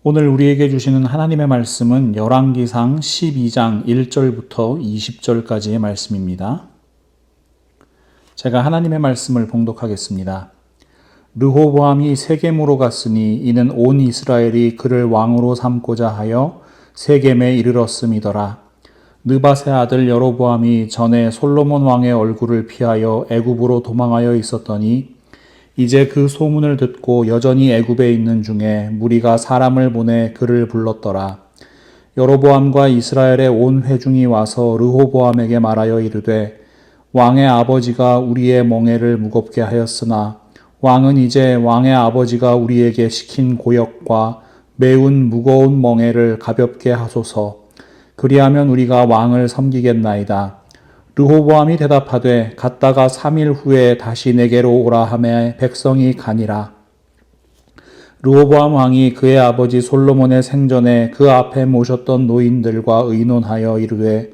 오늘 우리에게 주시는 하나님의 말씀은 열왕기상 12장 1절부터 20절까지의 말씀입니다. 제가 하나님의 말씀을 봉독하겠습니다. 르호보암이 세겜으로 갔으니 이는 온 이스라엘이 그를 왕으로 삼고자 하여 세겜에 이르렀음이더라. 느밧의 아들 여로보암이 전에 솔로몬 왕의 얼굴을 피하여 애굽으로 도망하여 있었더니 이제 그 소문을 듣고 여전히 애굽에 있는 중에 무리가 사람을 보내 그를 불렀더라. 여로보암과 이스라엘의 온 회중이 와서 르호보암에게 말하여 이르되 왕의 아버지가 우리의 멍에를 무겁게 하였으나 왕은 이제 왕의 아버지가 우리에게 시킨 고역과 매운 무거운 멍에를 가볍게 하소서. 그리하면 우리가 왕을 섬기겠나이다. 르호보암이 대답하되 갔다가 3일 후에 다시 내게로 오라 하매 백성이 가니라. 르호보암 왕이 그의 아버지 솔로몬의 생전에 그 앞에 모셨던 노인들과 의논하여 이르되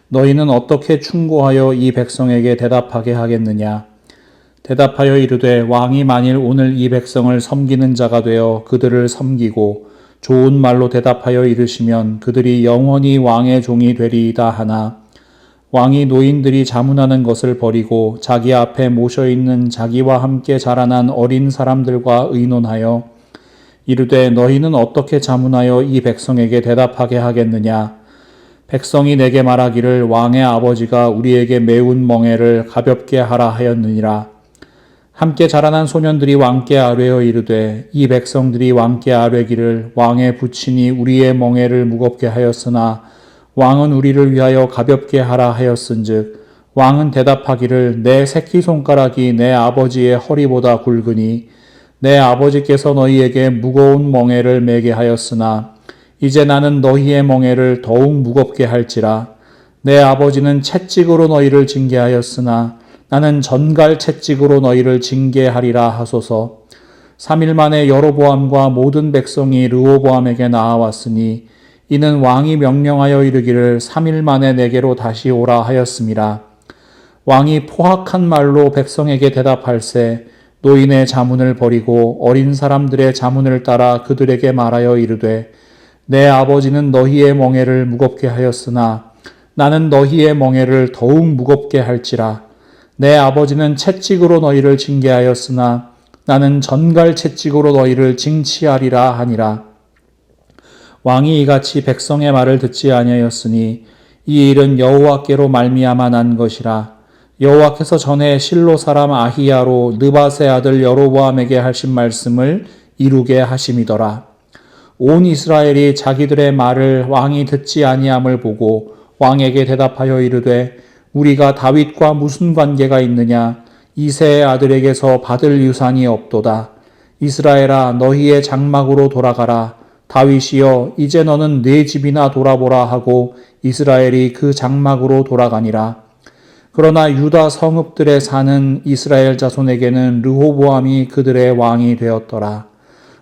너희는 어떻게 충고하여 이 백성에게 대답하게 하겠느냐. 대답하여 이르되 왕이 만일 오늘 이 백성을 섬기는 자가 되어 그들을 섬기고 좋은 말로 대답하여 이르시면 그들이 영원히 왕의 종이 되리이다 하나 왕이 노인들이 자문하는 것을 버리고 자기 앞에 모셔있는 자기와 함께 자라난 어린 사람들과 의논하여 이르되 너희는 어떻게 자문하여 이 백성에게 대답하게 하겠느냐. 백성이 내게 말하기를 왕의 아버지가 우리에게 매운 멍에를 가볍게 하라 하였느니라. 함께 자라난 소년들이 왕께 아뢰어 이르되 이 백성들이 왕께 아뢰기를 왕의 부친이 우리의 멍에를 무겁게 하였으나 왕은 우리를 위하여 가볍게 하라 하였은즉 왕은 대답하기를 내 새끼손가락이 내 아버지의 허리보다 굵으니 내 아버지께서 너희에게 무거운 멍에를 매게 하였으나 이제 나는 너희의 멍에를 더욱 무겁게 할지라. 내 아버지는 채찍으로 너희를 징계하였으나 나는 전갈 채찍으로 너희를 징계하리라 하소서. 3일 만에 여로보암과 모든 백성이 르호보암에게 나아왔으니 이는 왕이 명령하여 이르기를 3일 만에 내게로 다시 오라 하였음이라. 왕이 포악한 말로 백성에게 대답할세 노인의 자문을 버리고 어린 사람들의 자문을 따라 그들에게 말하여 이르되 내 아버지는 너희의 멍에를 무겁게 하였으나 나는 너희의 멍에를 더욱 무겁게 할지라. 내 아버지는 채찍으로 너희를 징계하였으나 나는 전갈 채찍으로 너희를 징치하리라 하니라. 왕이 이같이 백성의 말을 듣지 아니하였으니 이 일은 여호와께로 말미암아 난 것이라. 여호와께서 전에 실로 사람 아히야로 느밧의 아들 여로보암에게 하신 말씀을 이루게 하심이더라. 온 이스라엘이 자기들의 말을 왕이 듣지 아니함을 보고 왕에게 대답하여 이르되 우리가 다윗과 무슨 관계가 있느냐. 이새의 아들에게서 받을 유산이 없도다. 이스라엘아 너희의 장막으로 돌아가라. 다윗이여 이제 너는 네 집이나 돌아보라 하고 이스라엘이 그 장막으로 돌아가니라. 그러나 유다 성읍들에 사는 이스라엘 자손에게는 르호보암이 그들의 왕이 되었더라.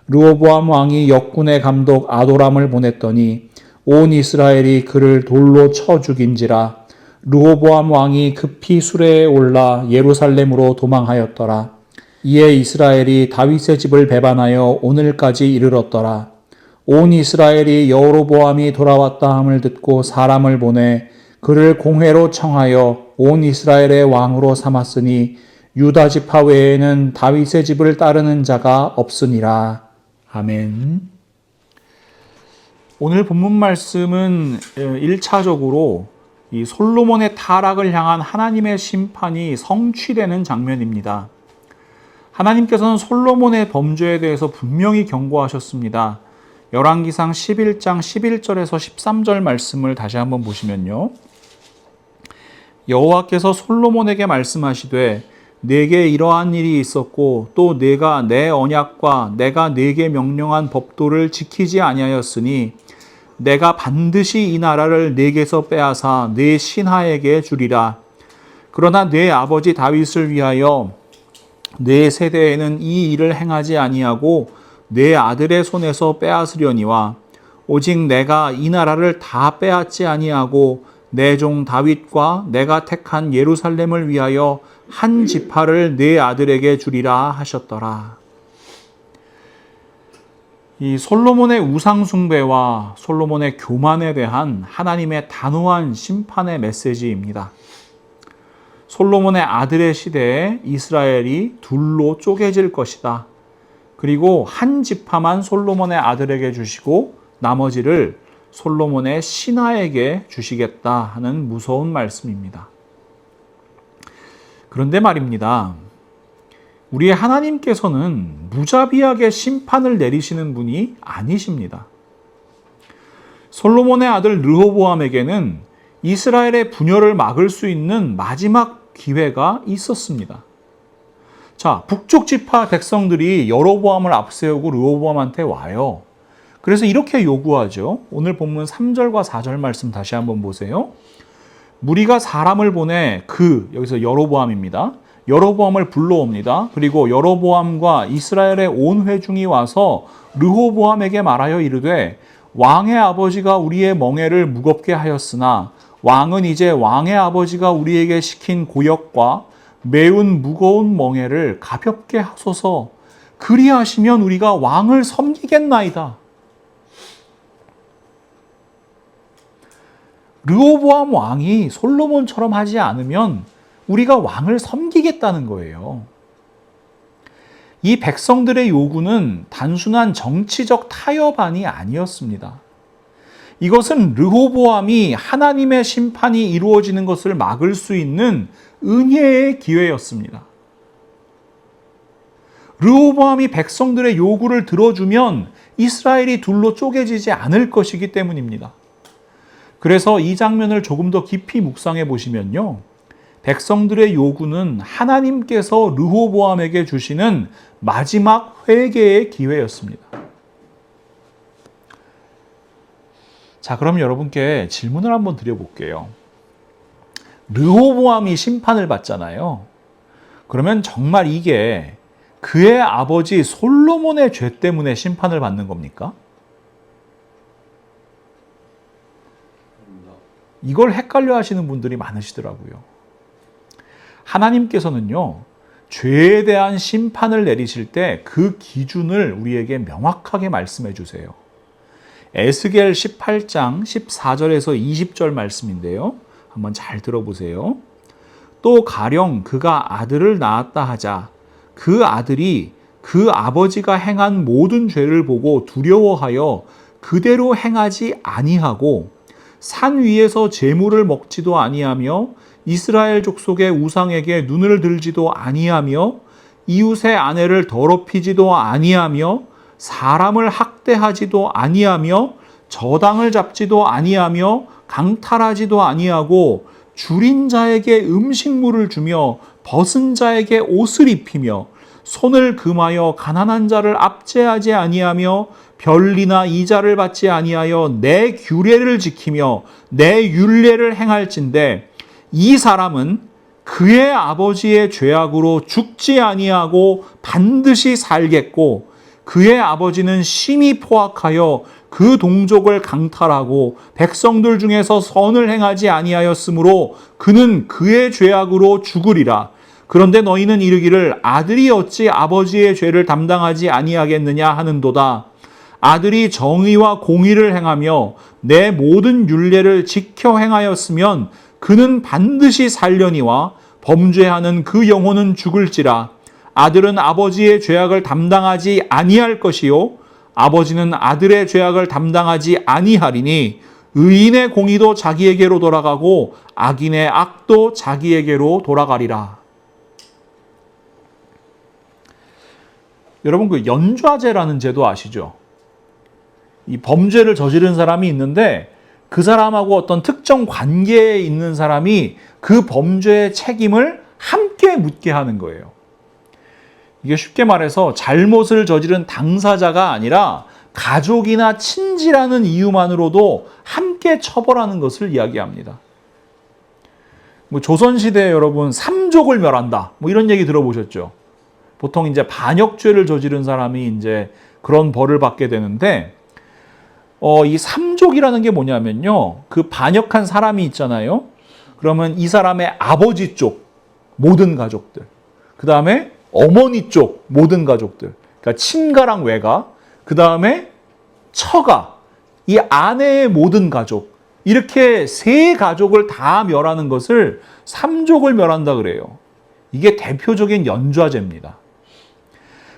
르호보암 왕이 역군의 감독 아도람을 보냈더니 온 이스라엘이 그를 돌로 쳐 죽인지라. 르호보암 왕이 급히 수레에 올라 예루살렘으로 도망하였더라. 이에 이스라엘이 다윗의 집을 배반하여 오늘까지 이르렀더라. 온 이스라엘이 여로보암이 돌아왔다 함을 듣고 사람을 보내 그를 공회로 청하여 온 이스라엘의 왕으로 삼았으니 유다 지파 외에는 다윗의 집을 따르는 자가 없으니라. 아멘. 오늘 본문 말씀은 1차적으로 이 솔로몬의 타락을 향한 하나님의 심판이 성취되는 장면입니다. 하나님께서는 솔로몬의 범죄에 대해서 분명히 경고하셨습니다. 열왕기상 11장 11절에서 13절 말씀을 다시 한번 보시면요. 여호와께서 솔로몬에게 말씀하시되 내게 이러한 일이 있었고 또 내가 내 언약과 내가 내게 명령한 법도를 지키지 아니하였으니 내가 반드시 이 나라를 내게서 빼앗아 내 신하에게 주리라. 그러나 내 아버지 다윗을 위하여 내 세대에는 이 일을 행하지 아니하고 내 아들의 손에서 빼앗으려니와 오직 내가 이 나라를 다 빼앗지 아니하고 내 종 다윗과 내가 택한 예루살렘을 위하여 한 지파를 내 아들에게 주리라 하셨더라. 이 솔로몬의 우상숭배와 솔로몬의 교만에 대한 하나님의 단호한 심판의 메시지입니다. 솔로몬의 아들의 시대에 이스라엘이 둘로 쪼개질 것이다. 그리고 한 지파만 솔로몬의 아들에게 주시고 나머지를 솔로몬의 신하에게 주시겠다 하는 무서운 말씀입니다. 그런데 말입니다. 우리의 하나님께서는 무자비하게 심판을 내리시는 분이 아니십니다. 솔로몬의 아들 르호보암에게는 이스라엘의 분열을 막을 수 있는 마지막 기회가 있었습니다. 자, 북쪽 지파 백성들이 여로보암을 앞세우고 르호보암한테 와요. 그래서 이렇게 요구하죠. 오늘 본문 3절과 4절 말씀 다시 한번 보세요. 무리가 사람을 보내 여기서 여로보암입니다. 여로보암을 불러옵니다. 그리고 여로보암과 이스라엘의 온 회중이 와서 르호보암에게 말하여 이르되 왕의 아버지가 우리의 멍에를 무겁게 하였으나 왕은 이제 왕의 아버지가 우리에게 시킨 고역과 매운 무거운 멍에를 가볍게 하소서. 그리하시면 우리가 왕을 섬기겠나이다. 르호보암 왕이 솔로몬처럼 하지 않으면 우리가 왕을 섬기겠다는 거예요. 이 백성들의 요구는 단순한 정치적 타협안이 아니었습니다. 이것은 르호보암이 하나님의 심판이 이루어지는 것을 막을 수 있는 은혜의 기회였습니다. 르호보암이 백성들의 요구를 들어주면 이스라엘이 둘로 쪼개지지 않을 것이기 때문입니다. 그래서 이 장면을 조금 더 깊이 묵상해 보시면요. 백성들의 요구는 하나님께서 르호보암에게 주시는 마지막 회개의 기회였습니다. 자, 그럼 여러분께 질문을 한번 드려볼게요. 르호보암이 심판을 받잖아요. 그러면 정말 이게 그의 아버지 솔로몬의 죄 때문에 심판을 받는 겁니까? 이걸 헷갈려 하시는 분들이 많으시더라고요. 하나님께서는요, 죄에 대한 심판을 내리실 때 그 기준을 우리에게 명확하게 말씀해 주세요. 에스겔 18장 14절에서 20절 말씀인데요. 한번 잘 들어보세요. 또 가령 그가 아들을 낳았다 하자 그 아들이 그 아버지가 행한 모든 죄를 보고 두려워하여 그대로 행하지 아니하고 산 위에서 제물을 먹지도 아니하며 이스라엘 족속의 우상에게 눈을 들지도 아니하며 이웃의 아내를 더럽히지도 아니하며 사람을 학대하지도 아니하며 저당을 잡지도 아니하며 강탈하지도 아니하고 줄인 자에게 음식물을 주며 벗은 자에게 옷을 입히며 손을 금하여 가난한 자를 압제하지 아니하며 별리나 이자를 받지 아니하여 내 규례를 지키며 내 율례를 행할진대 이 사람은 그의 아버지의 죄악으로 죽지 아니하고 반드시 살겠고 그의 아버지는 심히 포악하여 그 동족을 강탈하고 백성들 중에서 선을 행하지 아니하였으므로 그는 그의 죄악으로 죽으리라. 그런데 너희는 이르기를 아들이 어찌 아버지의 죄를 담당하지 아니하겠느냐 하는도다. 아들이 정의와 공의를 행하며 내 모든 율례를 지켜 행하였으면 그는 반드시 살려니와 범죄하는 그 영혼은 죽을지라. 아들은 아버지의 죄악을 담당하지 아니할 것이요 아버지는 아들의 죄악을 담당하지 아니하리니 의인의 공의도 자기에게로 돌아가고 악인의 악도 자기에게로 돌아가리라. 여러분, 그 연좌제라는 제도 아시죠? 이 범죄를 저지른 사람이 있는데 그 사람하고 어떤 특정 관계에 있는 사람이 그 범죄의 책임을 함께 묻게 하는 거예요. 이게 쉽게 말해서 잘못을 저지른 당사자가 아니라 가족이나 친지라는 이유만으로도 함께 처벌하는 것을 이야기합니다. 조선시대에 여러분 삼족을 멸한다. 이런 얘기 들어보셨죠? 보통 이제 반역죄를 저지른 사람이 이제 그런 벌을 받게 되는데, 이 삼족이라는 게 뭐냐면요. 그 반역한 사람이 있잖아요. 그러면 이 사람의 아버지 쪽 모든 가족들, 그 다음에 어머니 쪽 모든 가족들, 그러니까 친가랑 외가, 그 다음에 처가, 이 아내의 모든 가족, 이렇게 세 가족을 다 멸하는 것을 삼족을 멸한다 그래요. 이게 대표적인 연좌제입니다.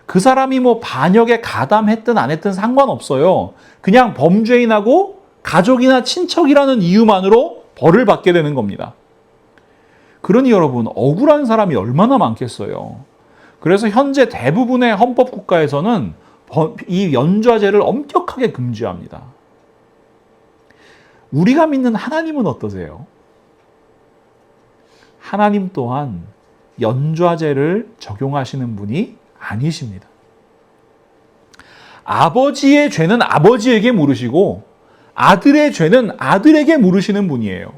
그 사람이 뭐 반역에 가담했든 안 했든 상관없어요. 그냥 범죄인하고 가족이나 친척이라는 이유만으로 벌을 받게 되는 겁니다. 그러니 여러분, 억울한 사람이 얼마나 많겠어요. 그래서 현재 대부분의 헌법 국가에서는 이 연좌제를 엄격하게 금지합니다. 우리가 믿는 하나님은 어떠세요? 하나님 또한 연좌제를 적용하시는 분이 아니십니다. 아버지의 죄는 아버지에게 물으시고 아들의 죄는 아들에게 물으시는 분이에요.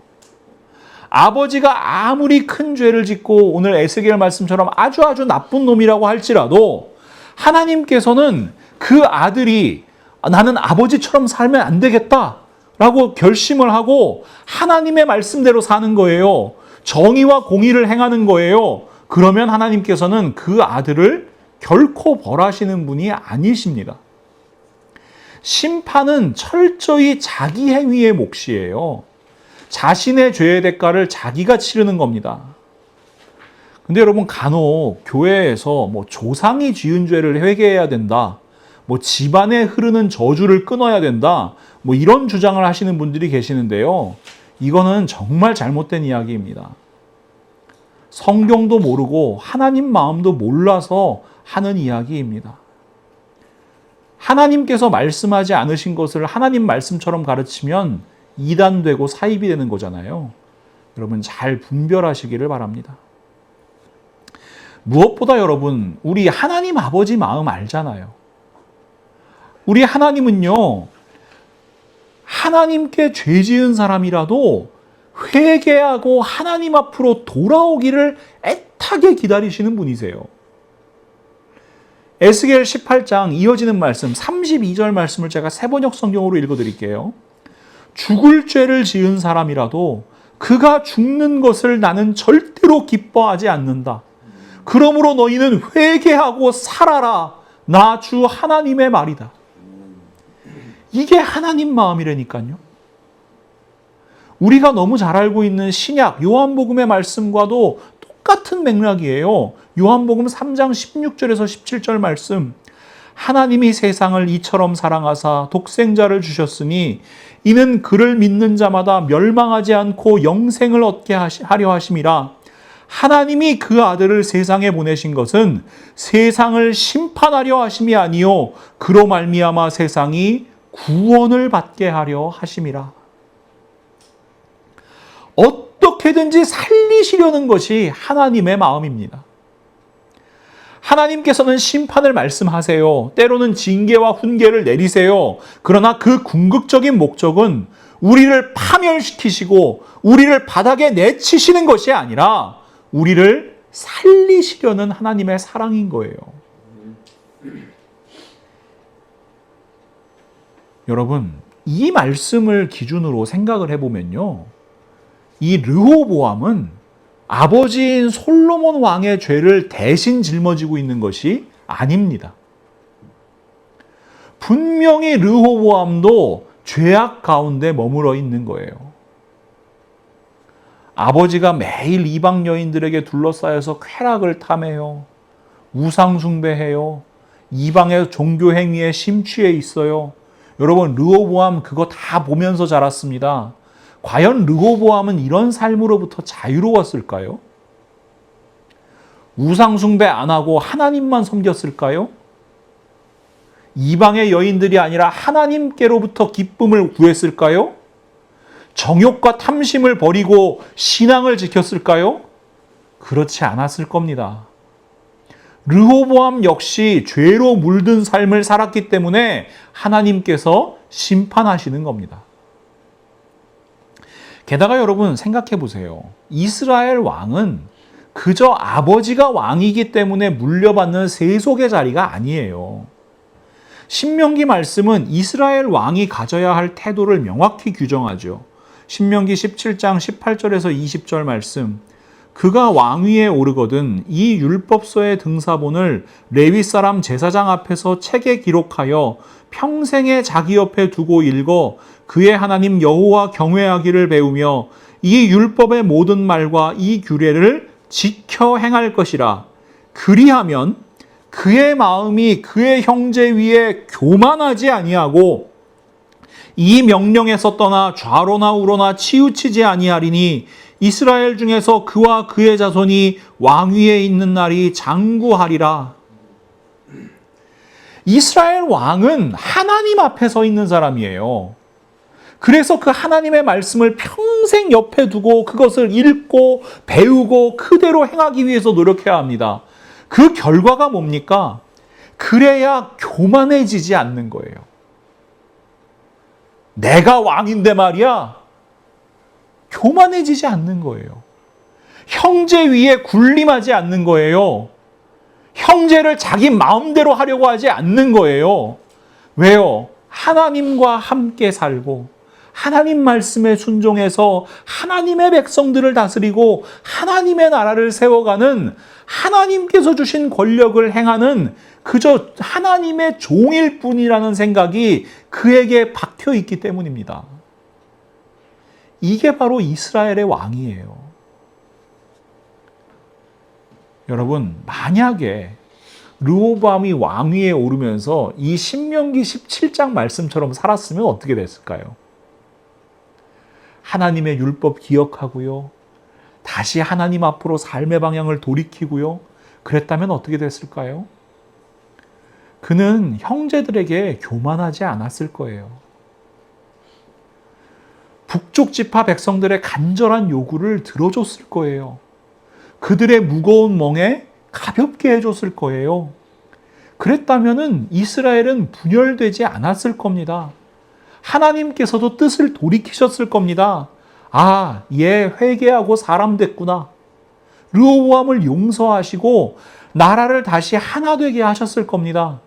아버지가 아무리 큰 죄를 짓고 오늘 에스겔 말씀처럼 아주 나쁜 놈이라고 할지라도 하나님께서는 그 아들이 나는 아버지처럼 살면 안 되겠다라고 결심을 하고 하나님의 말씀대로 사는 거예요. 정의와 공의를 행하는 거예요. 그러면 하나님께서는 그 아들을 결코 벌하시는 분이 아니십니다. 심판은 철저히 자기 행위의 몫이에요. 자신의 죄의 대가를 자기가 치르는 겁니다. 근데 여러분, 간혹 교회에서 뭐 조상이 지은 죄를 회개해야 된다, 뭐 집안에 흐르는 저주를 끊어야 된다, 뭐 이런 주장을 하시는 분들이 계시는데요. 이거는 정말 잘못된 이야기입니다. 성경도 모르고 하나님 마음도 몰라서 하는 이야기입니다. 하나님께서 말씀하지 않으신 것을 하나님 말씀처럼 가르치면 이단되고 사입이 되는 거잖아요. 여러분, 잘 분별하시기를 바랍니다. 무엇보다 여러분, 우리 하나님 아버지 마음 알잖아요. 우리 하나님은요, 하나님께 죄 지은 사람이라도 회개하고 하나님 앞으로 돌아오기를 애타게 기다리시는 분이세요. 에스겔 18장 이어지는 말씀 32절 말씀을 제가 세번역 성경으로 읽어드릴게요. 죽을 죄를 지은 사람이라도 그가 죽는 것을 나는 절대로 기뻐하지 않는다. 그러므로 너희는 회개하고 살아라. 나 주 하나님의 말이다. 이게 하나님 마음이라니까요. 우리가 너무 잘 알고 있는 신약 요한복음의 말씀과도 똑같은 맥락이에요. 요한복음 3장 16절에서 17절 말씀. 하나님이 세상을 이처럼 사랑하사 독생자를 주셨으니 이는 그를 믿는 자마다 멸망하지 않고 영생을 얻게 하려 하심이라. 하나님이 그 아들을 세상에 보내신 것은 세상을 심판하려 하심이 아니요 그로 말미암아 세상이 구원을 받게 하려 하심이라. 어떻게든지 살리시려는 것이 하나님의 마음입니다. 하나님께서는 심판을 말씀하세요. 때로는 징계와 훈계를 내리세요. 그러나 그 궁극적인 목적은 우리를 파멸시키시고 우리를 바닥에 내치시는 것이 아니라 우리를 살리시려는 하나님의 사랑인 거예요. 여러분, 이 말씀을 기준으로 생각을 해보면요, 이 르호보암은 아버지인 솔로몬 왕의 죄를 대신 짊어지고 있는 것이 아닙니다. 분명히 르호보암도 죄악 가운데 머물러 있는 거예요. 아버지가 매일 이방 여인들에게 둘러싸여서 쾌락을 탐해요. 우상 숭배해요. 이방의 종교 행위에 심취해 있어요. 여러분, 르호보암 그거 다 보면서 자랐습니다. 과연 르호보암은 이런 삶으로부터 자유로웠을까요? 우상 숭배 안 하고 하나님만 섬겼을까요? 이방의 여인들이 아니라 하나님께로부터 기쁨을 구했을까요? 정욕과 탐심을 버리고 신앙을 지켰을까요? 그렇지 않았을 겁니다. 르호보암 역시 죄로 물든 삶을 살았기 때문에 하나님께서 심판하시는 겁니다. 게다가 여러분 생각해 보세요. 이스라엘 왕은 그저 아버지가 왕이기 때문에 물려받는 세속의 자리가 아니에요. 신명기 말씀은 이스라엘 왕이 가져야 할 태도를 명확히 규정하죠. 신명기 17장 18절에서 20절 말씀. 그가 왕위에 오르거든 이 율법서의 등사본을 레위 사람 제사장 앞에서 책에 기록하여 평생에 자기 옆에 두고 읽어 그의 하나님 여호와 경외하기를 배우며 이 율법의 모든 말과 이 규례를 지켜 행할 것이라. 그리하면 그의 마음이 그의 형제 위에 교만하지 아니하고 이 명령에서 떠나 좌로나 우로나 치우치지 아니하리니 이스라엘 중에서 그와 그의 자손이 왕위에 있는 날이 장구하리라. 이스라엘 왕은 하나님 앞에 서 있는 사람이에요. 그래서 그 하나님의 말씀을 평생 옆에 두고 그것을 읽고 배우고 그대로 행하기 위해서 노력해야 합니다. 그 결과가 뭡니까? 그래야 교만해지지 않는 거예요. 내가 왕인데 말이야. 교만해지지 않는 거예요. 형제 위에 군림하지 않는 거예요. 형제를 자기 마음대로 하려고 하지 않는 거예요. 왜요? 하나님과 함께 살고 하나님 말씀에 순종해서 하나님의 백성들을 다스리고 하나님의 나라를 세워가는 하나님께서 주신 권력을 행하는 그저 하나님의 종일 뿐이라는 생각이 그에게 박혀 있기 때문입니다. 이게 바로 이스라엘의 왕이에요. 여러분, 만약에 르호보암이 왕위에 오르면서 이 신명기 17장 말씀처럼 살았으면 어떻게 됐을까요? 하나님의 율법 기억하고요. 다시 하나님 앞으로 삶의 방향을 돌이키고요. 그랬다면 어떻게 됐을까요? 그는 형제들에게 교만하지 않았을 거예요. 북쪽 지파 백성들의 간절한 요구를 들어줬을 거예요. 그들의 무거운 멍에 가볍게 해줬을 거예요. 그랬다면 이스라엘은 분열되지 않았을 겁니다. 하나님께서도 뜻을 돌이키셨을 겁니다. 아, 얘 회개하고 사람 됐구나. 르호보암을 용서하시고 나라를 다시 하나 되게 하셨을 겁니다.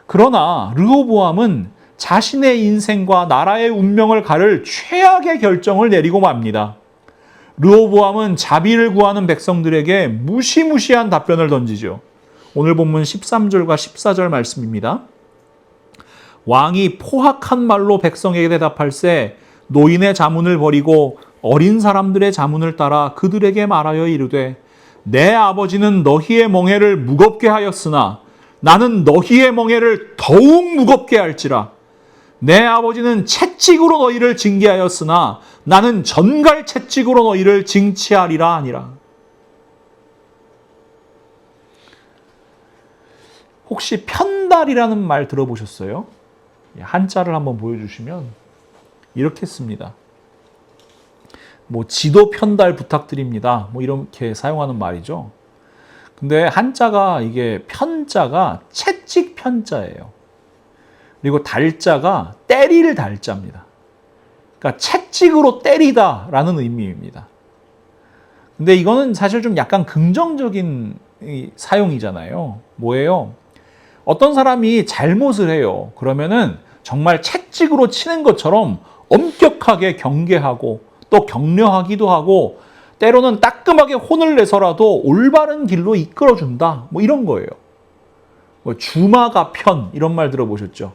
그러나 르호보암은 자신의 인생과 나라의 운명을 가를 최악의 결정을 내리고 맙니다. 르호보암은 자비를 구하는 백성들에게 무시무시한 답변을 던지죠. 오늘 본문 13절과 14절 말씀입니다. 왕이 포악한 말로 백성에게 대답할세 노인의 자문을 버리고 어린 사람들의 자문을 따라 그들에게 말하여 이르되 내 아버지는 너희의 멍에를 무겁게 하였으나 나는 너희의 멍에를 더욱 무겁게 할지라. 내 아버지는 채찍으로 너희를 징계하였으나 나는 전갈 채찍으로 너희를 징치하리라 하니라. 혹시 편달이라는 말 들어보셨어요? 한자를 한번 보여주시면 이렇게 씁니다. 지도 편달 부탁드립니다. 이렇게 사용하는 말이죠. 근데 한자가 이게 편자가 채찍 편자예요. 그리고 달자가 때릴 달자입니다. 그러니까 채찍으로 때리다라는 의미입니다. 근데 이거는 사실 좀 약간 긍정적인 사용이잖아요. 뭐예요? 어떤 사람이 잘못을 해요. 그러면은 정말 채찍으로 치는 것처럼 엄격하게 경계하고 또 격려하기도 하고 때로는 따끔하게 혼을 내서라도 올바른 길로 이끌어준다. 이런 거예요. 주마가 편 이런 말 들어보셨죠?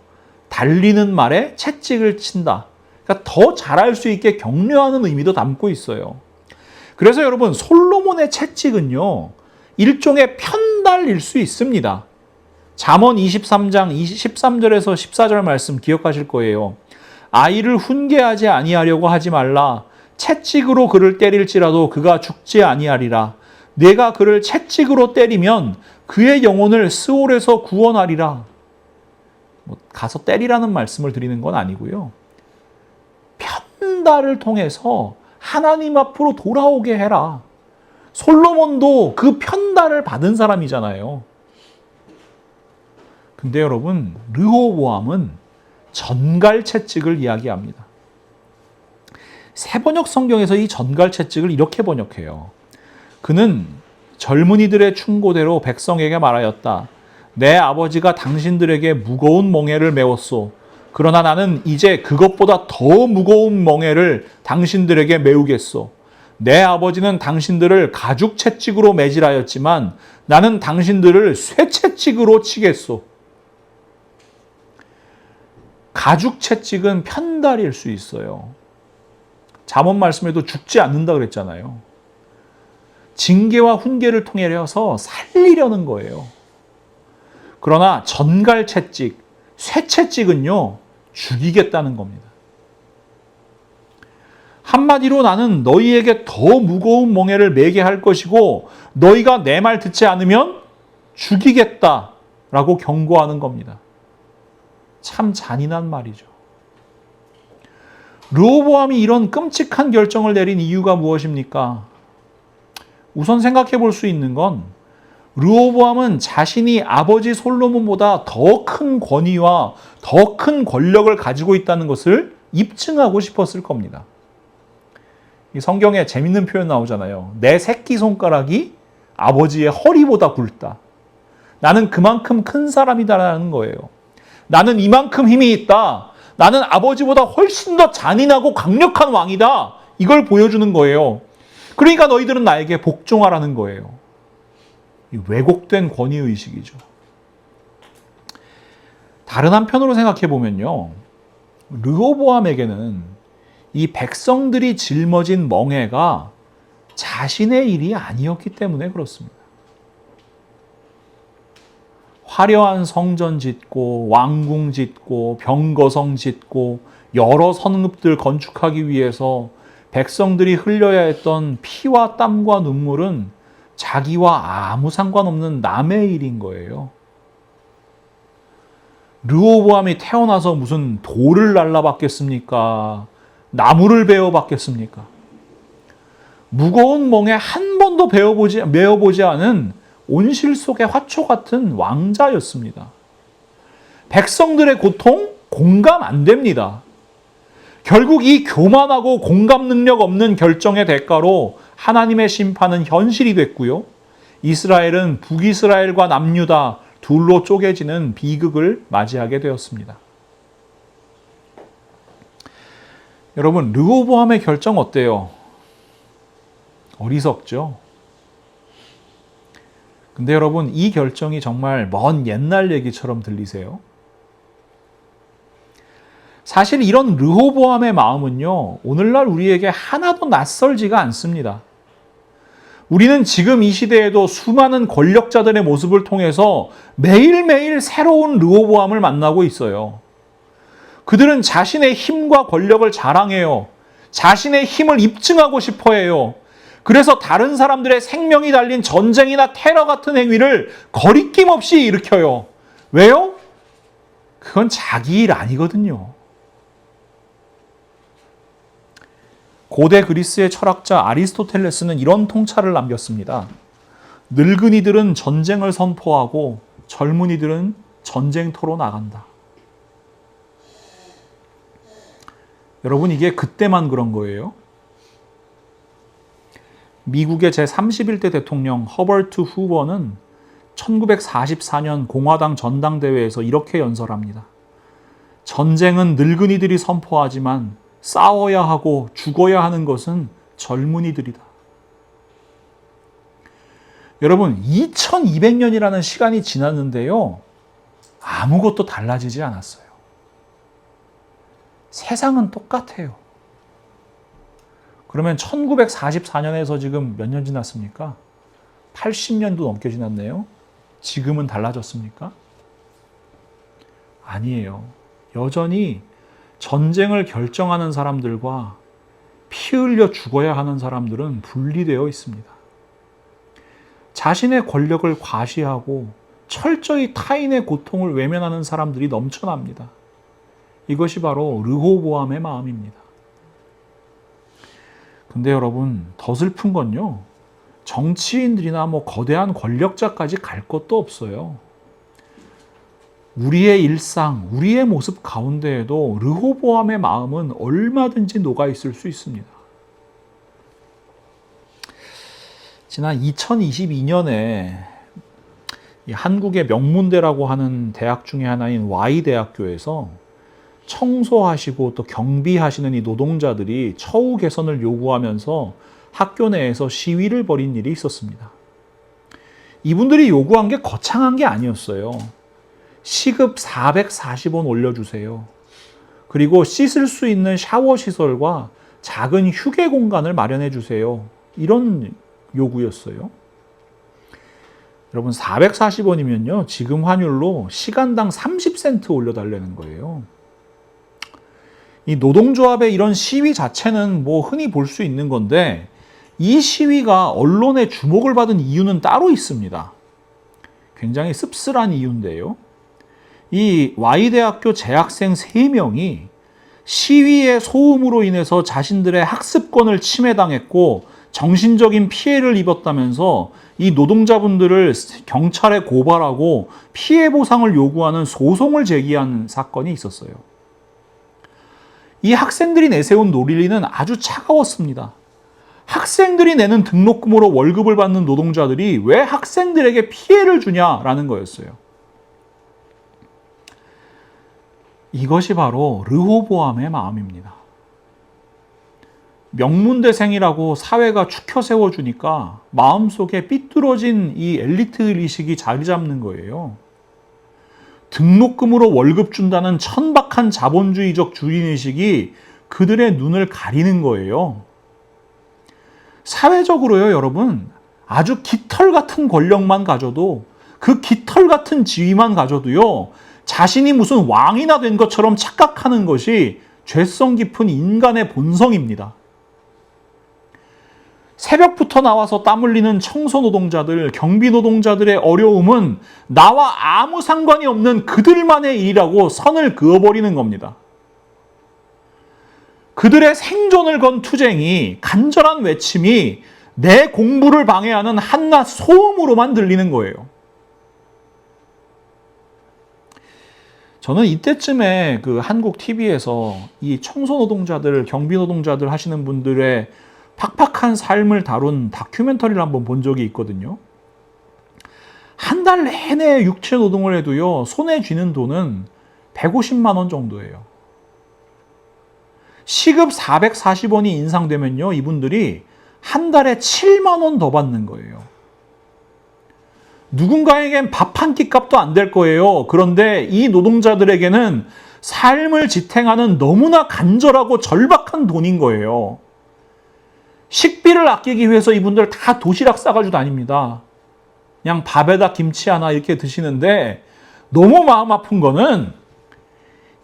달리는 말에 채찍을 친다. 그러니까 더 잘할 수 있게 격려하는 의미도 담고 있어요. 그래서 여러분 솔로몬의 채찍은요. 일종의 편달일 수 있습니다. 잠언 23장 13절에서 14절 말씀 기억하실 거예요. 아이를 훈계하지 아니하려고 하지 말라. 채찍으로 그를 때릴지라도 그가 죽지 아니하리라. 내가 그를 채찍으로 때리면 그의 영혼을 스올에서 구원하리라. 가서 때리라는 말씀을 드리는 건 아니고요. 편달을 통해서 하나님 앞으로 돌아오게 해라. 솔로몬도 그 편달을 받은 사람이잖아요. 근데 여러분, 르호보암은 전갈 채찍을 이야기합니다. 새번역 성경에서 이 전갈 채찍을 이렇게 번역해요. 그는 젊은이들의 충고대로 백성에게 말하였다. 내 아버지가 당신들에게 무거운 멍에를 메웠소. 그러나 나는 이제 그것보다 더 무거운 멍에를 당신들에게 메우겠소. 내 아버지는 당신들을 가죽 채찍으로 매질하였지만 나는 당신들을 쇠채찍으로 치겠소. 가죽 채찍은 편달일 수 있어요. 잠언 말씀에도 죽지 않는다 그랬잖아요. 징계와 훈계를 통해서 살리려는 거예요. 그러나 전갈 채찍, 쇠채찍은요, 죽이겠다는 겁니다. 한마디로 나는 너희에게 더 무거운 멍에를 매게 할 것이고 너희가 내 말 듣지 않으면 죽이겠다라고 경고하는 겁니다. 참 잔인한 말이죠. 르호보암이 이런 끔찍한 결정을 내린 이유가 무엇입니까? 우선 생각해 볼 수 있는 건 르호보암은 자신이 아버지 솔로몬보다 더 큰 권위와 더 큰 권력을 가지고 있다는 것을 입증하고 싶었을 겁니다. 이 성경에 재밌는 표현 나오잖아요. 내 새끼손가락이 아버지의 허리보다 굵다. 나는 그만큼 큰 사람이다라는 거예요. 나는 이만큼 힘이 있다. 나는 아버지보다 훨씬 더 잔인하고 강력한 왕이다. 이걸 보여주는 거예요. 그러니까 너희들은 나에게 복종하라는 거예요. 이 왜곡된 권위의식이죠. 다른 한편으로 생각해 보면요. 르호보암에게는 이 백성들이 짊어진 멍에가 자신의 일이 아니었기 때문에 그렇습니다. 화려한 성전 짓고 왕궁 짓고 병거성 짓고 여러 성읍들 건축하기 위해서 백성들이 흘려야 했던 피와 땀과 눈물은 자기와 아무 상관없는 남의 일인 거예요. 르호보암이 태어나서 무슨 돌을 날라받겠습니까? 나무를 베어받겠습니까? 무거운 멍에 한 번도 메어보지 않은 온실 속의 화초 같은 왕자였습니다. 백성들의 고통 공감 안 됩니다. 결국 이 교만하고 공감 능력 없는 결정의 대가로 하나님의 심판은 현실이 됐고요. 이스라엘은 북이스라엘과 남유다 둘로 쪼개지는 비극을 맞이하게 되었습니다. 여러분, 르호보암의 결정 어때요? 어리석죠? 근데 여러분, 이 결정이 정말 먼 옛날 얘기처럼 들리세요? 사실 이런 르호보암의 마음은요, 오늘날 우리에게 하나도 낯설지가 않습니다. 우리는 지금 이 시대에도 수많은 권력자들의 모습을 통해서 매일매일 새로운 르호보암을 만나고 있어요. 그들은 자신의 힘과 권력을 자랑해요. 자신의 힘을 입증하고 싶어 해요. 그래서 다른 사람들의 생명이 달린 전쟁이나 테러 같은 행위를 거리낌 없이 일으켜요. 왜요? 그건 자기 일 아니거든요. 고대 그리스의 철학자 아리스토텔레스는 이런 통찰을 남겼습니다. 늙은이들은 전쟁을 선포하고 젊은이들은 전쟁터로 나간다. 여러분, 이게 그때만 그런 거예요? 미국의 제31대 대통령 허버트 후버는 1944년 공화당 전당대회에서 이렇게 연설합니다. 전쟁은 늙은이들이 선포하지만 싸워야 하고 죽어야 하는 것은 젊은이들이다. 여러분, 2200년이라는 시간이 지났는데요. 아무것도 달라지지 않았어요. 세상은 똑같아요. 그러면 1944년에서 지금 몇 년 지났습니까? 80년도 넘게 지났네요. 지금은 달라졌습니까? 아니에요. 여전히 전쟁을 결정하는 사람들과 피 흘려 죽어야 하는 사람들은 분리되어 있습니다. 자신의 권력을 과시하고 철저히 타인의 고통을 외면하는 사람들이 넘쳐납니다. 이것이 바로 르호보암의 마음입니다. 근데 여러분, 더 슬픈 건요, 정치인들이나 거대한 권력자까지 갈 것도 없어요. 우리의 일상, 우리의 모습 가운데에도 르호보암의 마음은 얼마든지 녹아 있을 수 있습니다. 지난 2022년에 한국의 명문대라고 하는 대학 중에 하나인 Y대학교에서 청소하시고 또 경비하시는 이 노동자들이 처우 개선을 요구하면서 학교 내에서 시위를 벌인 일이 있었습니다. 이분들이 요구한 게 거창한 게 아니었어요. 시급 440원 올려주세요. 그리고 씻을 수 있는 샤워 시설과 작은 휴게 공간을 마련해 주세요. 이런 요구였어요. 여러분 440원이면요. 지금 환율로 시간당 30센트 올려달라는 거예요. 이 노동조합의 이런 시위 자체는 뭐 흔히 볼 수 있는 건데 이 시위가 언론의 주목을 받은 이유는 따로 있습니다. 굉장히 씁쓸한 이유인데요. 이 Y대학교 재학생 3명이 시위의 소음으로 인해서 자신들의 학습권을 침해당했고 정신적인 피해를 입었다면서 이 노동자분들을 경찰에 고발하고 피해 보상을 요구하는 소송을 제기한 사건이 있었어요. 이 학생들이 내세운 논리는 아주 차가웠습니다. 학생들이 내는 등록금으로 월급을 받는 노동자들이 왜 학생들에게 피해를 주냐라는 거였어요. 이것이 바로 르호보암의 마음입니다. 명문대생이라고 사회가 추켜 세워주니까 마음속에 삐뚤어진 이 엘리트 의식이 자리 잡는 거예요. 등록금으로 월급 준다는 천박한 자본주의적 주인의식이 그들의 눈을 가리는 거예요. 사회적으로요, 여러분, 아주 깃털 같은 권력만 가져도 그 깃털 같은 지위만 가져도요, 자신이 무슨 왕이나 된 것처럼 착각하는 것이 죄성 깊은 인간의 본성입니다. 새벽부터 나와서 땀 흘리는 청소 노동자들, 경비 노동자들의 어려움은 나와 아무 상관이 없는 그들만의 일이라고 선을 그어버리는 겁니다. 그들의 생존을 건 투쟁이, 간절한 외침이 내 공부를 방해하는 한낱 소음으로만 들리는 거예요. 저는 이때쯤에 그 한국 TV에서 이 청소 노동자들, 경비 노동자들 하시는 분들의 팍팍한 삶을 다룬 다큐멘터리를 한번 본 적이 있거든요. 한 달 내내 육체 노동을 해도요, 손에 쥐는 돈은 150만 원 정도예요. 시급 440원이 인상되면요, 이분들이 한 달에 7만 원 더 받는 거예요. 누군가에겐 밥 한 끼 값도 안 될 거예요. 그런데 이 노동자들에게는 삶을 지탱하는 너무나 간절하고 절박한 돈인 거예요. 식비를 아끼기 위해서 이분들 다 도시락 싸가지고 다닙니다. 그냥 밥에다 김치 하나 이렇게 드시는데 너무 마음 아픈 거는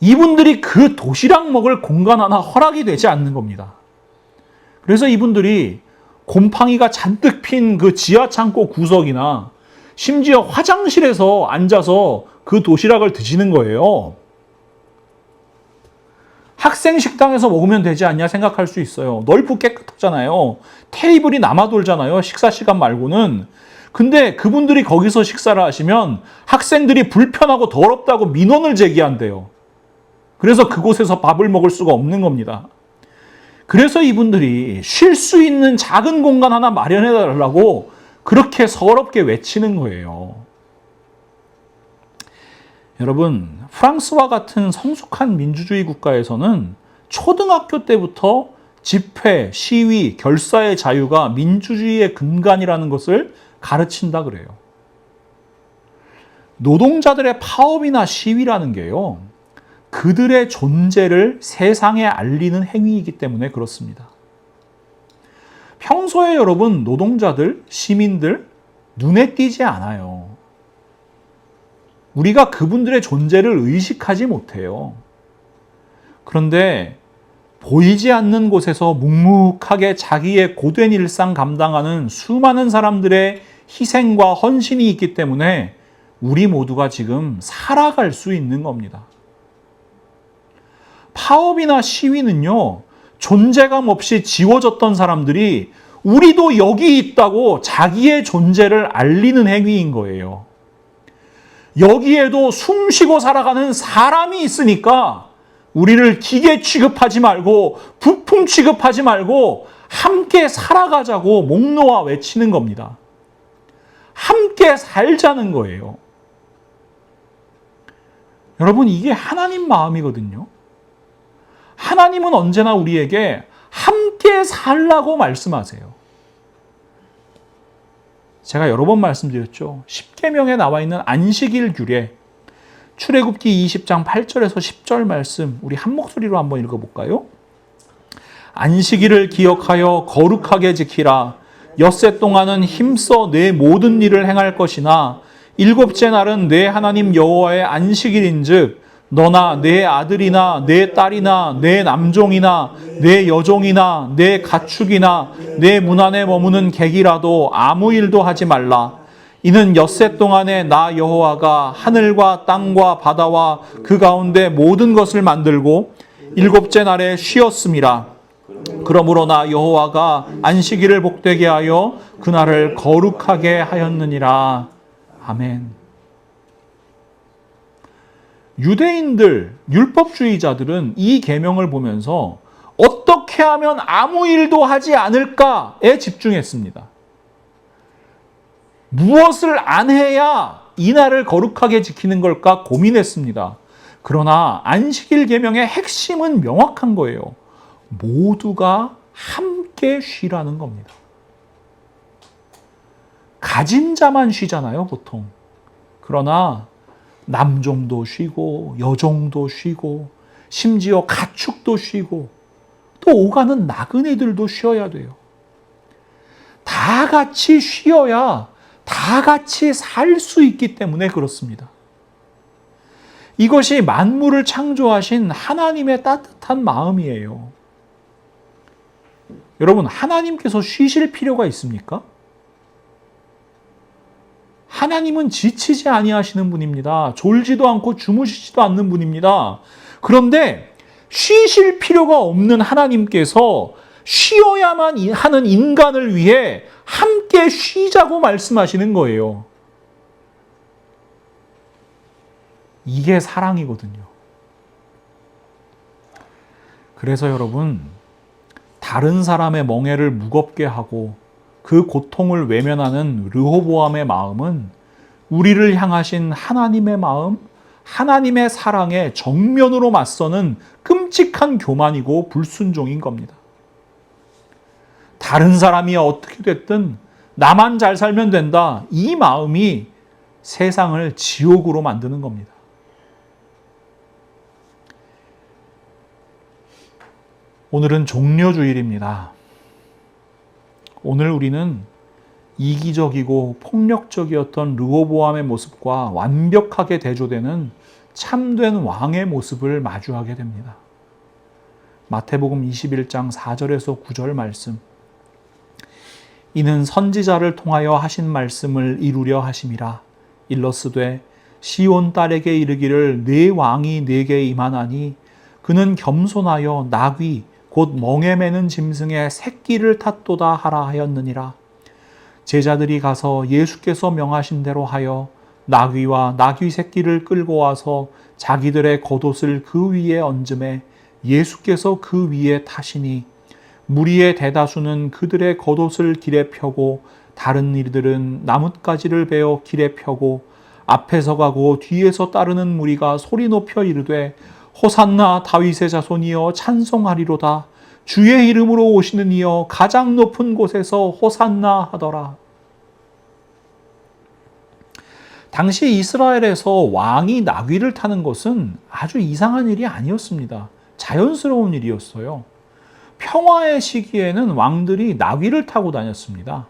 이분들이 그 도시락 먹을 공간 하나 허락이 되지 않는 겁니다. 그래서 이분들이 곰팡이가 잔뜩 핀 그 지하 창고 구석이나 심지어 화장실에서 앉아서 그 도시락을 드시는 거예요. 학생 식당에서 먹으면 되지 않냐 생각할 수 있어요. 넓고 깨끗하잖아요. 테이블이 남아 돌잖아요. 식사 시간 말고는. 근데 그분들이 거기서 식사를 하시면 학생들이 불편하고 더럽다고 민원을 제기한대요. 그래서 그곳에서 밥을 먹을 수가 없는 겁니다. 그래서 이분들이 쉴 수 있는 작은 공간 하나 마련해 달라고 그렇게 서럽게 외치는 거예요. 여러분, 프랑스와 같은 성숙한 민주주의 국가에서는 초등학교 때부터 집회, 시위, 결사의 자유가 민주주의의 근간이라는 것을 가르친다 그래요. 노동자들의 파업이나 시위라는 게요, 그들의 존재를 세상에 알리는 행위이기 때문에 그렇습니다. 평소에 여러분, 노동자들, 시민들 눈에 띄지 않아요. 우리가 그분들의 존재를 의식하지 못해요. 그런데 보이지 않는 곳에서 묵묵하게 자기의 고된 일상 감당하는 수많은 사람들의 희생과 헌신이 있기 때문에 우리 모두가 지금 살아갈 수 있는 겁니다. 파업이나 시위는요, 존재감 없이 지워졌던 사람들이 우리도 여기 있다고 자기의 존재를 알리는 행위인 거예요. 여기에도 숨 쉬고 살아가는 사람이 있으니까 우리를 기계 취급하지 말고 부품 취급하지 말고 함께 살아가자고 목 놓아 외치는 겁니다. 함께 살자는 거예요. 여러분, 이게 하나님 마음이거든요. 하나님은 언제나 우리에게 함께 살라고 말씀하세요. 제가 여러 번 말씀드렸죠. 십계명에 나와 있는 안식일 규례, 출애굽기 20장 8절에서 10절 말씀, 우리 한 목소리로 한번 읽어볼까요? 안식일을 기억하여 거룩하게 지키라. 엿새 동안은 힘써 내 모든 일을 행할 것이나 일곱째 날은 내 하나님 여호와의 안식일인즉 너나 내 아들이나 내 딸이나 내 남종이나 내 여종이나 내 가축이나 내 문 안에 머무는 객이라도 아무 일도 하지 말라. 이는 엿새 동안에 나 여호와가 하늘과 땅과 바다와 그 가운데 모든 것을 만들고 일곱째 날에 쉬었음이라. 그러므로 나 여호와가 안식일을 복되게 하여 그날을 거룩하게 하였느니라. 아멘. 유대인들, 율법주의자들은 이 계명을 보면서 어떻게 하면 아무 일도 하지 않을까에 집중했습니다. 무엇을 안 해야 이날을 거룩하게 지키는 걸까 고민했습니다. 그러나 안식일 계명의 핵심은 명확한 거예요. 모두가 함께 쉬라는 겁니다. 가진 자만 쉬잖아요, 보통. 그러나 남종도 쉬고 여종도 쉬고 심지어 가축도 쉬고 또 오가는 나그네들도 쉬어야 돼요. 다 같이 쉬어야 다 같이 살 수 있기 때문에 그렇습니다. 이것이 만물을 창조하신 하나님의 따뜻한 마음이에요. 여러분, 하나님께서 쉬실 필요가 있습니까? 하나님은 지치지 아니하시는 분입니다. 졸지도 않고 주무시지도 않는 분입니다. 그런데 쉬실 필요가 없는 하나님께서 쉬어야만 하는 인간을 위해 함께 쉬자고 말씀하시는 거예요. 이게 사랑이거든요. 그래서 여러분, 다른 사람의 멍에를 무겁게 하고 그 고통을 외면하는 르호보암의 마음은 우리를 향하신 하나님의 마음, 하나님의 사랑에 정면으로 맞서는 끔찍한 교만이고 불순종인 겁니다. 다른 사람이 어떻게 됐든 나만 잘 살면 된다. 이 마음이 세상을 지옥으로 만드는 겁니다. 오늘은 종려주일입니다. 오늘 우리는 이기적이고 폭력적이었던 르호보암의 모습과 완벽하게 대조되는 참된 왕의 모습을 마주하게 됩니다. 마태복음 21장 4절에서 9절 말씀. 이는 선지자를 통하여 하신 말씀을 이루려 하심이라. 일러스되 시온 딸에게 이르기를 네 왕이 네게 임하나니 그는 겸손하여 나귀 곧 멍에 매는 짐승의 새끼를 탔도다 하라 하였느니라. 제자들이 가서 예수께서 명하신 대로 하여 나귀와 나귀 새끼를 끌고 와서 자기들의 겉옷을 그 위에 얹음에 예수께서 그 위에 타시니 무리의 대다수는 그들의 겉옷을 길에 펴고 다른 이들은 나뭇가지를 베어 길에 펴고 앞에서 가고 뒤에서 따르는 무리가 소리 높여 이르되 호산나 다윗의 자손이여 찬송하리로다. 주의 이름으로 오시는 이여 가장 높은 곳에서 호산나 하더라. 당시 이스라엘에서 왕이 나귀를 타는 것은 아주 이상한 일이 아니었습니다. 자연스러운 일이었어요. 평화의 시기에는 왕들이 나귀를 타고 다녔습니다.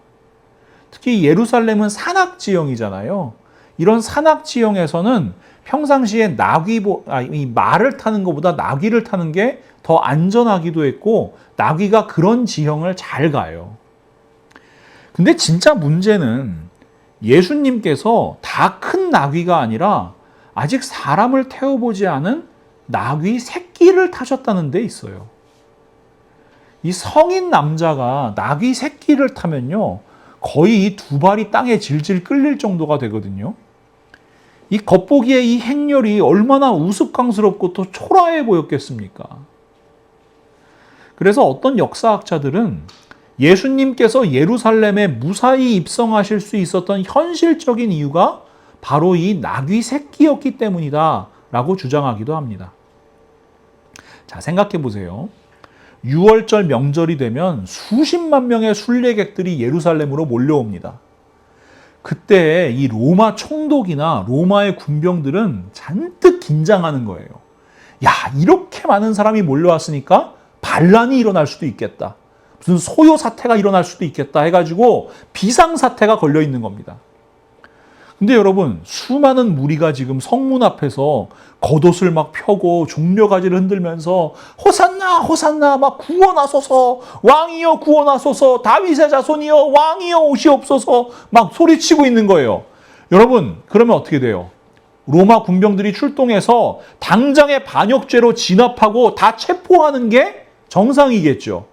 특히 예루살렘은 산악지형이잖아요. 이런 산악지형에서는 평상시에 이 말을 타는 것보다 나귀를 타는 게 더 안전하기도 했고 나귀가 그런 지형을 잘 가요. 근데 진짜 문제는 예수님께서 다 큰 나귀가 아니라 아직 사람을 태워보지 않은 나귀 새끼를 타셨다는 데 있어요. 이 성인 남자가 나귀 새끼를 타면요 거의 두 발이 땅에 질질 끌릴 정도가 되거든요. 이 겉보기에 이 행렬이 얼마나 우스꽝스럽고 또 초라해 보였겠습니까? 그래서 어떤 역사학자들은 예수님께서 예루살렘에 무사히 입성하실 수 있었던 현실적인 이유가 바로 이 나귀 새끼였기 때문이다 라고 주장하기도 합니다. 자, 생각해 보세요. 6월절 명절이 되면 수십만 명의 순례객들이 예루살렘으로 몰려옵니다. 그때 이 로마 총독이나 로마의 군병들은 잔뜩 긴장하는 거예요. 야, 이렇게 많은 사람이 몰려왔으니까 반란이 일어날 수도 있겠다. 무슨 소요 사태가 일어날 수도 있겠다 해가지고 비상 사태가 걸려 있는 겁니다. 근데 여러분, 수많은 무리가 지금 성문 앞에서 겉옷을 막 펴고 종려가지를 흔들면서 호산나 호산나 막 구원하소서, 왕이여 구원하소서, 다윗의 자손이여 왕이여 오시옵소서 막 소리치고 있는 거예요. 여러분, 그러면 어떻게 돼요? 로마 군병들이 출동해서 당장의 반역죄로 진압하고 다 체포하는 게 정상이겠죠.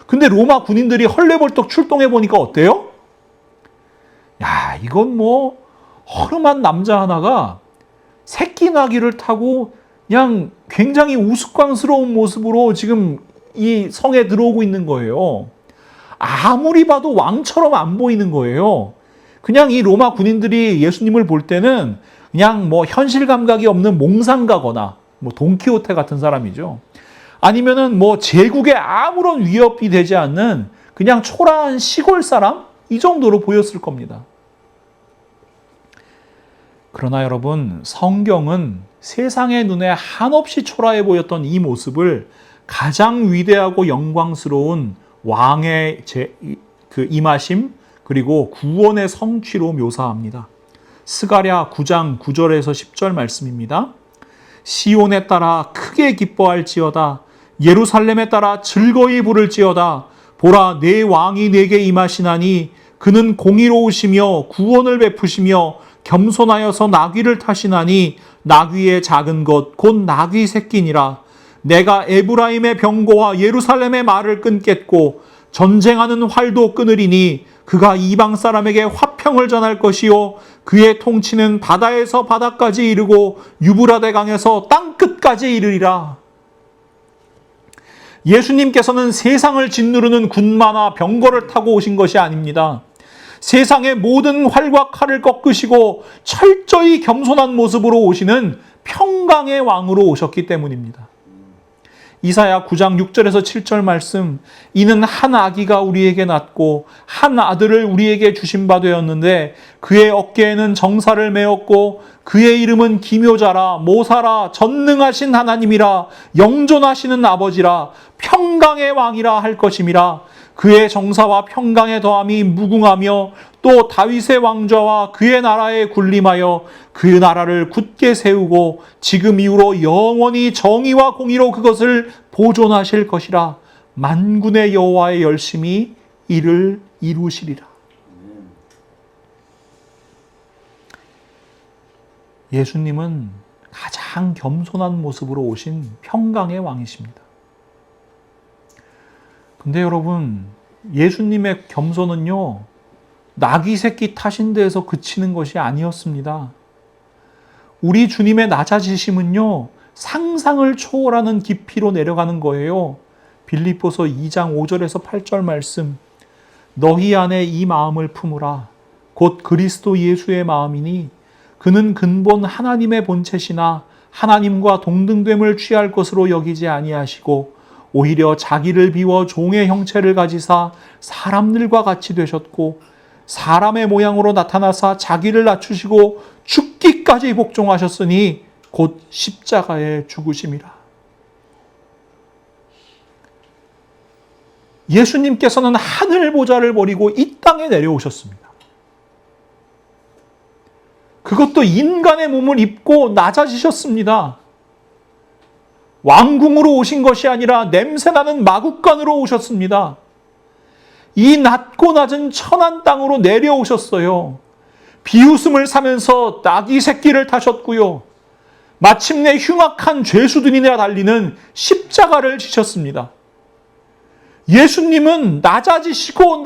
근데 로마 군인들이 헐레벌떡 출동해 보니까 어때요? 야, 이건 뭐 허름한 남자 하나가 새끼 나귀를 타고 그냥 굉장히 우스꽝스러운 모습으로 지금 이 성에 들어오고 있는 거예요. 아무리 봐도 왕처럼 안 보이는 거예요. 그냥 이 로마 군인들이 예수님을 볼 때는 그냥 뭐 현실 감각이 없는 몽상가거나 뭐 돈키호테 같은 사람이죠. 아니면은 뭐 제국에 아무런 위협이 되지 않는 그냥 초라한 시골 사람? 이 정도로 보였을 겁니다. 그러나 여러분, 성경은 세상의 눈에 한없이 초라해 보였던 이 모습을 가장 위대하고 영광스러운 왕의 임하심 그리고 구원의 성취로 묘사합니다. 스가랴 9장 9절에서 10절 말씀입니다. 시온에 따라 크게 기뻐할지어다. 예루살렘에 따라 즐거이 부를지어다. 보라, 내 왕이 내게 임하시나니 그는 공의로우시며 구원을 베푸시며 겸손하여서 나귀를 타시나니 나귀의 작은 것 곧 나귀 새끼니라. 내가 에브라임의 병거와 예루살렘의 말을 끊겠고 전쟁하는 활도 끊으리니 그가 이방 사람에게 화평을 전할 것이요 그의 통치는 바다에서 바다까지 이르고 유브라데 강에서 땅 끝까지 이르리라. 예수님께서는 세상을 짓누르는 군마나 병거를 타고 오신 것이 아닙니다. 세상의 모든 활과 칼을 꺾으시고 철저히 겸손한 모습으로 오시는 평강의 왕으로 오셨기 때문입니다. 이사야 9장 6절에서 7절 말씀, 이는 한 아기가 우리에게 낳고 한 아들을 우리에게 주신 바 되었는데 그의 어깨에는 정사를 메었고 그의 이름은 기묘자라 모사라 전능하신 하나님이라 영존하시는 아버지라 평강의 왕이라 할 것임이라. 그의 정사와 평강의 더함이 무궁하며 또 다윗의 왕좌와 그의 나라에 군림하여 그 나라를 굳게 세우고 지금 이후로 영원히 정의와 공의로 그것을 보존하실 것이라. 만군의 여호와의 열심히 이를 이루시리라. 예수님은 가장 겸손한 모습으로 오신 평강의 왕이십니다. 근데 여러분, 예수님의 겸손은요, 나귀 새끼 타신 데에서 그치는 것이 아니었습니다. 우리 주님의 낮아지심은요, 상상을 초월하는 깊이로 내려가는 거예요. 빌립보서 2장 5절에서 8절 말씀. 너희 안에 이 마음을 품으라. 곧 그리스도 예수의 마음이니 그는 근본 하나님의 본체시나 하나님과 동등됨을 취할 것으로 여기지 아니하시고 오히려 자기를 비워 종의 형체를 가지사 사람들과 같이 되셨고 사람의 모양으로 나타나사 자기를 낮추시고 죽기까지 복종하셨으니 곧 십자가에 죽으심이라. 예수님께서는 하늘 보좌를 버리고 이 땅에 내려오셨습니다. 그것도 인간의 몸을 입고 낮아지셨습니다. 왕궁으로 오신 것이 아니라 냄새나는 마국간으로 오셨습니다. 이 낮고 낮은 천한 땅으로 내려오셨어요. 비웃음을 사면서 나귀 새끼를 타셨고요. 마침내 흉악한 죄수들이나 달리는 십자가를 지셨습니다. 예수님은 낮아지시고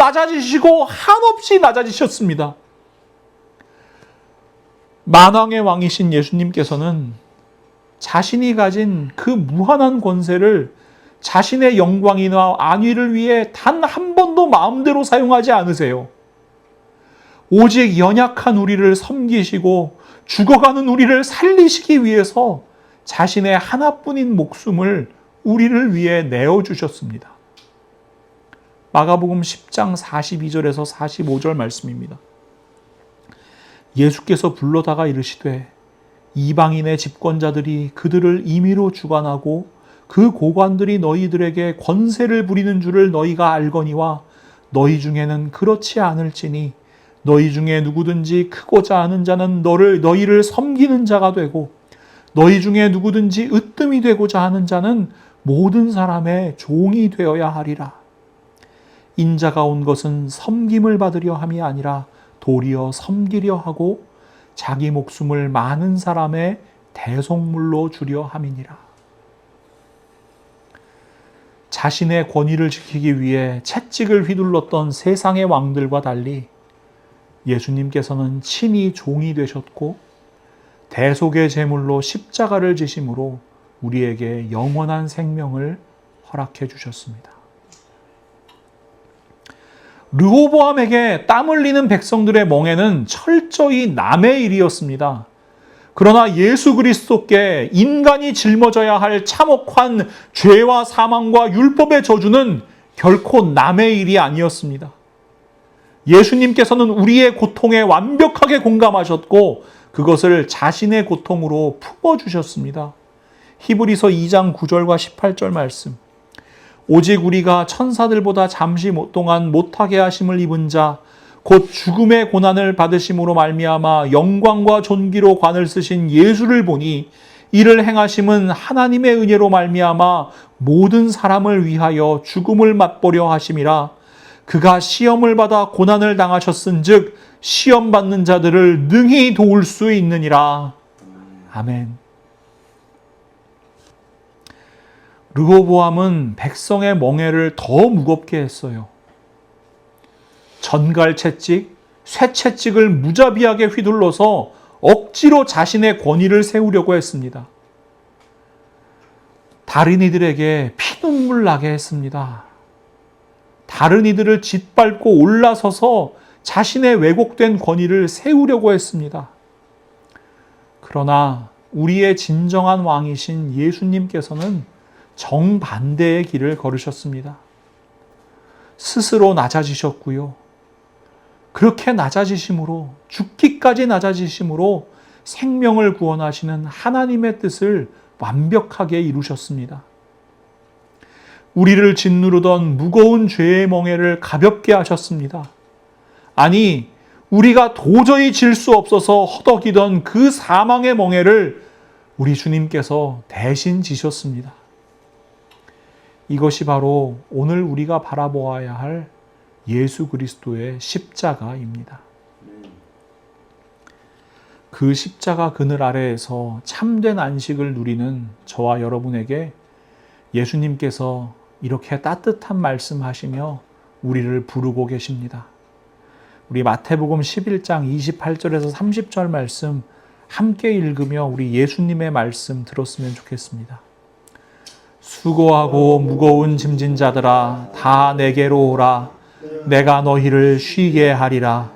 한없이 낮아지셨습니다. 만왕의 왕이신 예수님께서는 자신이 가진 그 무한한 권세를 자신의 영광이나 안위를 위해 단 한 번도 마음대로 사용하지 않으세요. 오직 연약한 우리를 섬기시고 죽어가는 우리를 살리시기 위해서 자신의 하나뿐인 목숨을 우리를 위해 내어주셨습니다. 마가복음 10장 42절에서 45절 말씀입니다. 예수께서 불러다가 이르시되 이방인의 집권자들이 그들을 임의로 주관하고 그 고관들이 너희들에게 권세를 부리는 줄을 너희가 알거니와 너희 중에는 그렇지 않을지니 너희 중에 누구든지 크고자 하는 자는 너희를 섬기는 자가 되고 너희 중에 누구든지 으뜸이 되고자 하는 자는 모든 사람의 종이 되어야 하리라. 인자가 온 것은 섬김을 받으려 함이 아니라 도리어 섬기려 하고 자기 목숨을 많은 사람의 대속물로 주려 함이니라. 자신의 권위를 지키기 위해 채찍을 휘둘렀던 세상의 왕들과 달리 예수님께서는 친히 종이 되셨고 대속의 제물로 십자가를 지심으로 우리에게 영원한 생명을 허락해 주셨습니다. 르호보암에게 땀 흘리는 백성들의 멍에는 철저히 남의 일이었습니다. 그러나 예수 그리스도께 인간이 짊어져야 할 참혹한 죄와 사망과 율법의 저주는 결코 남의 일이 아니었습니다. 예수님께서는 우리의 고통에 완벽하게 공감하셨고 그것을 자신의 고통으로 품어주셨습니다. 히브리서 2장 9절과 18절 말씀. 오직 우리가 천사들보다 잠시 동안 못하게 하심을 입은 자 곧 죽음의 고난을 받으심으로 말미암아 영광과 존귀로 관을 쓰신 예수를 보니 이를 행하심은 하나님의 은혜로 말미암아 모든 사람을 위하여 죽음을 맛보려 하심이라. 그가 시험을 받아 고난을 당하셨은즉 시험 받는 자들을 능히 도울 수 있느니라. 아멘. 르호보암은 백성의 멍에를 더 무겁게 했어요. 전갈 채찍, 쇠 채찍을 무자비하게 휘둘러서 억지로 자신의 권위를 세우려고 했습니다. 다른 이들에게 피눈물 나게 했습니다. 다른 이들을 짓밟고 올라서서 자신의 왜곡된 권위를 세우려고 했습니다. 그러나 우리의 진정한 왕이신 예수님께서는 정반대의 길을 걸으셨습니다. 스스로 낮아지셨고요. 그렇게 낮아지심으로, 죽기까지 낮아지심으로 생명을 구원하시는 하나님의 뜻을 완벽하게 이루셨습니다. 우리를 짓누르던 무거운 죄의 멍에를 가볍게 하셨습니다. 아니, 우리가 도저히 질 수 없어서 허덕이던 그 사망의 멍에를 우리 주님께서 대신 지셨습니다. 이것이 바로 오늘 우리가 바라보아야 할 예수 그리스도의 십자가입니다. 그 십자가 그늘 아래에서 참된 안식을 누리는 저와 여러분에게 예수님께서 이렇게 따뜻한 말씀하시며 우리를 부르고 계십니다. 우리 마태복음 11장 28절에서 30절 말씀 함께 읽으며 우리 예수님의 말씀 들었으면 좋겠습니다. 수고하고 무거운 짐진 자들아 다 내게로 오라. 내가 너희를 쉬게 하리라.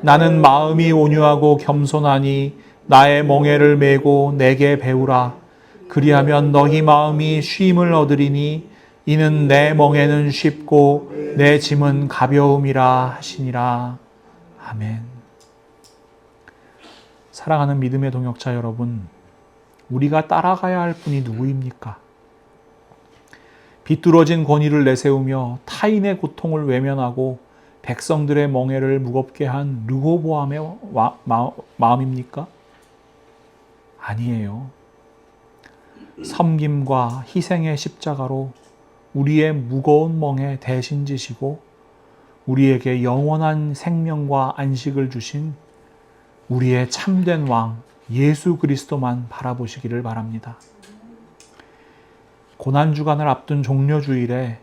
나는 마음이 온유하고 겸손하니 나의 멍에를 메고 내게 배우라. 그리하면 너희 마음이 쉼을 얻으리니 이는 내 멍에는 쉽고 내 짐은 가벼움이라 하시니라. 아멘. 사랑하는 믿음의 동역자 여러분, 우리가 따라가야 할 분이 누구입니까? 비뚤어진 권위를 내세우며 타인의 고통을 외면하고 백성들의 멍에를 무겁게 한 르호보암의 마음입니까? 아니에요. 섬김과 희생의 십자가로 우리의 무거운 멍에 대신 지시고 우리에게 영원한 생명과 안식을 주신 우리의 참된 왕 예수 그리스도만 바라보시기를 바랍니다. 고난주간을 앞둔 종려주일에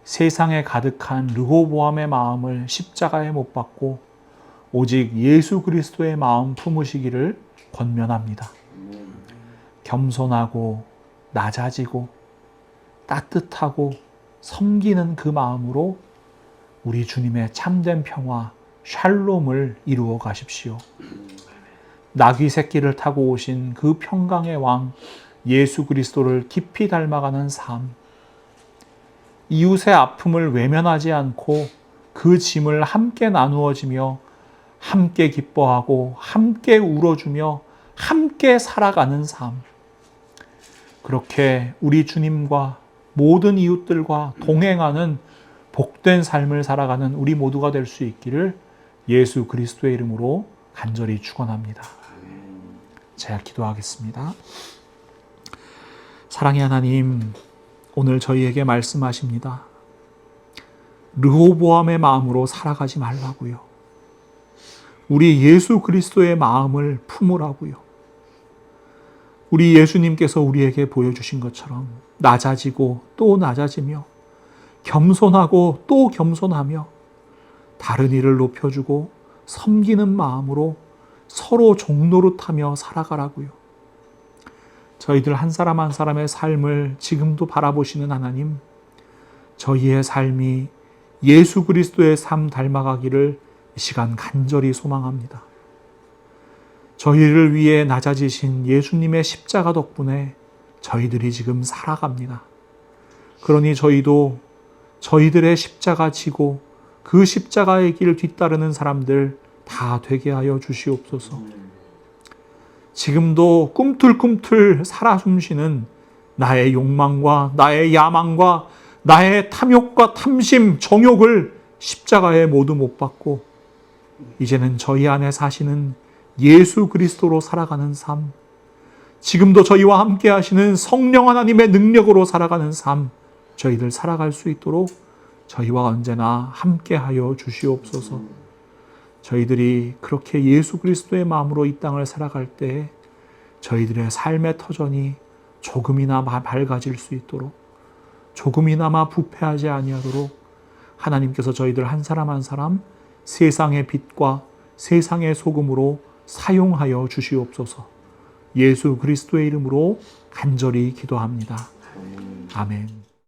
세상에 가득한 르호보암의 마음을 십자가에 못 박고 오직 예수 그리스도의 마음 품으시기를 권면합니다. 겸손하고 낮아지고 따뜻하고 섬기는 그 마음으로 우리 주님의 참된 평화 샬롬을 이루어 가십시오. 나귀 새끼를 타고 오신 그 평강의 왕 예수 그리스도를 깊이 닮아가는 삶, 이웃의 아픔을 외면하지 않고 그 짐을 함께 나누어지며 함께 기뻐하고 함께 울어주며 함께 살아가는 삶. 그렇게 우리 주님과 모든 이웃들과 동행하는 복된 삶을 살아가는 우리 모두가 될 수 있기를 예수 그리스도의 이름으로 간절히 축원합니다. 제가 기도하겠습니다. 사랑의 하나님, 오늘 저희에게 말씀하십니다. 르호보암의 마음으로 살아가지 말라고요. 우리 예수 그리스도의 마음을 품으라고요. 우리 예수님께서 우리에게 보여주신 것처럼 낮아지고 또 낮아지며 겸손하고 또 겸손하며 다른 이를 높여주고 섬기는 마음으로 서로 종노릇하며 살아가라고요. 저희들 한 사람 한 사람의 삶을 지금도 바라보시는 하나님, 저희의 삶이 예수 그리스도의 삶 닮아가기를 이 시간 간절히 소망합니다. 저희를 위해 낮아지신 예수님의 십자가 덕분에 저희들이 지금 살아갑니다. 그러니 저희도 저희들의 십자가 지고 그 십자가의 길 뒤따르는 사람들 다 되게 하여 주시옵소서. 지금도 꿈틀꿈틀 살아 숨쉬는 나의 욕망과 나의 야망과 나의 탐욕과 탐심, 정욕을 십자가에 모두 못 박고 이제는 저희 안에 사시는 예수 그리스도로 살아가는 삶, 지금도 저희와 함께 하시는 성령 하나님의 능력으로 살아가는 삶, 저희들 살아갈 수 있도록 저희와 언제나 함께 하여 주시옵소서. 저희들이 그렇게 예수 그리스도의 마음으로 이 땅을 살아갈 때 저희들의 삶의 터전이 조금이나마 밝아질 수 있도록, 조금이나마 부패하지 아니하도록 하나님께서 저희들 한 사람 한 사람 세상의 빛과 세상의 소금으로 사용하여 주시옵소서. 예수 그리스도의 이름으로 간절히 기도합니다. 아멘.